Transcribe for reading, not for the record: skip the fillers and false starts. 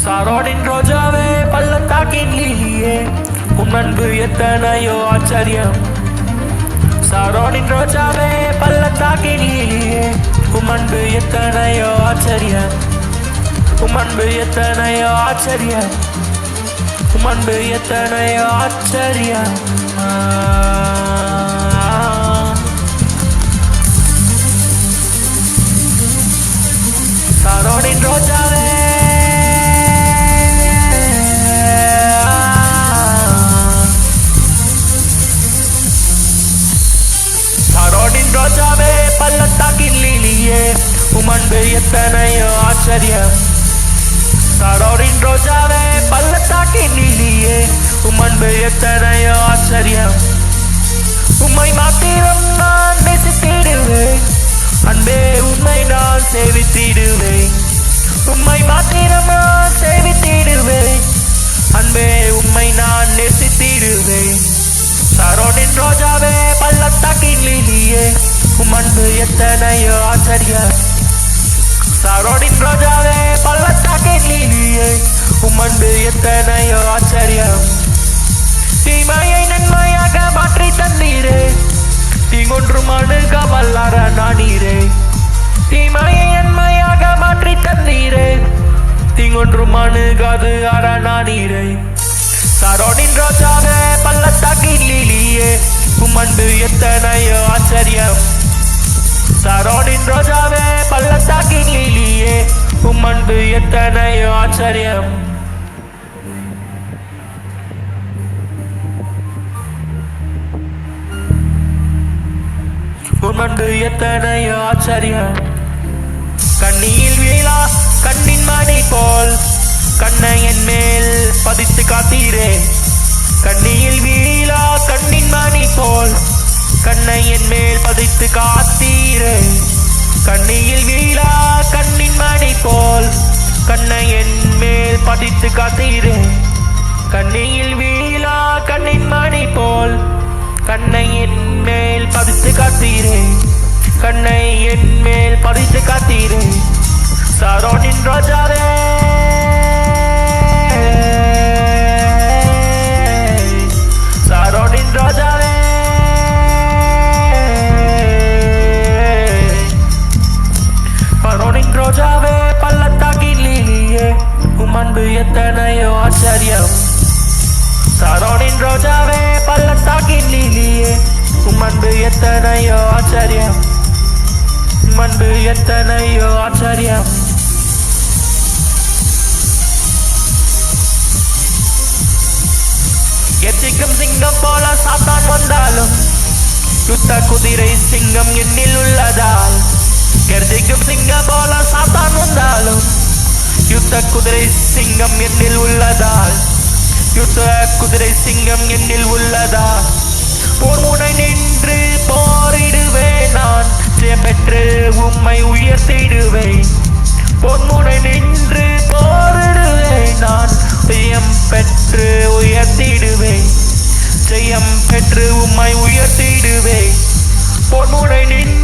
சாரோனின் ரோஜாவே பள்ளத்தாக்கின் லீலியே உன் அன்பு எத்தனையோ ஆச்சரியம். சாரோனின் ரோஜாவே பள்ளத்தாக்கின் லீலியே உன் அன்பு எத்தனையோ ஆச்சரியம். உன் அன்பு எத்தனையோ ஆச்சரியம். உன் அன்பு எத்தனையோ ஆச்சரியம். சாரோனின் ரோஜாவே ரோஜாவே பள்ளத்தாக்கின் லீலியே உன் அன்பு எத்தனையோ ஆச்சரியம். சாரோனின் ரோஜாவே பள்ளத்தாக்கின் லீலியே உன் அன்பு எத்தனையோ ஆச்சரியம். உம்மை மாத்திரம் நான் நேசித்திடுவேன் அன்பே, உம்மை நான் சேவித்திடுவேன். உம்மை மாத்திரம் நான் சேவித்திடுவேன் அன்பே, உம்மை நான் நேசித்திடுவேன். சாரோனின் ரோஜாவே பள்ளத்தாக்கின் லீலியே உன் அன்பு எத்தனையோ ஆச்சரியம். சாரோனின் ரோஜாவே பள்ளத்தாக்கின் லீலியே உன் அன்பு எத்தனையோ ஆச்சரியம். தீமையை நன்மையாக மாற்றி தந்தீரே, தீங்கொன்றும் அணுக வல்லார நானீரே. தீமையை நன்மையாக மாற்றி தந்தீரே, தீங்கொன்றும் அணுகாது அரணானீரே. சாரோனின் ரோஜாவே பள்ளத்தாக்கின் லீலியே உன் அன்பு எத்தனையோ ஆச்சரியம். சாரோனின் ரோஜாவே பள்ளத்தாக்கின் லீலியே உன் அன்பு எத்தனையோ ஆச்சரியம். உன் அன்பு எத்தனையோ ஆச்சரியம். கண்ணியில் வீழா கண்ணின் மணி போல் கண்ணை என் மேல் பதித்து காத்தீரே. கண்ணியில் வீழா கண்ணின் மணி போல் கண்ணை என் மேல் பதித்து காத்தீரே. கண்ணியில் வீழா கண்ணின் மணி போல் கண்ணை என் மேல் பதித்து காத்தீரே. கண்ணியில் வீழா கண்ணின் மணி போல் கண்ணை என் மேல் பதித்து காத்தீரே. கண்ணை என் மேல் பதித்து காத்தீரே. சாரோனின் ரோஜாவே சாரோனின் ரோஜாவே சாரோனின் ரோஜாவே பள்ளத்தாக்கின் லீலியே உன் அன்பு எத்தனையோ ஆச்சரியம். சாரோனின் ரோஜாவே பள்ளத்தாக்கின் லீலியே உன் அன்பு எத்தனையோ ஆச்சரியம். உன் அன்பு எத்தனையோ ஆச்சரியம். எத்திக்கும் சிங்கம் போல சாத்தான் வந்தாலும் யுத்த குதிரை சிங்கம் என்னில் உள்ளதால். கர்ஜிக்கும் சிங்கம் போல சாத்தான் வந்தாலும் யுத்த குதிரை சிங்கம் என்னில் உள்ளதால். யுத்த குதிரை சிங்கம் என்னில் உள்ளதால். போர் முனை நின்று போரிடுவேன் நான், ஜெயம் பெற்று உம்மை உயர்த்திடுவேன். போர் முனை நின்று போரிடுவேன் நான், ஜெயம் பெற்று உயர்த்திடுவேன். ஜெயம் பெற்று உம்மை உயர்த்திடுவேன். போர் முனை நின்று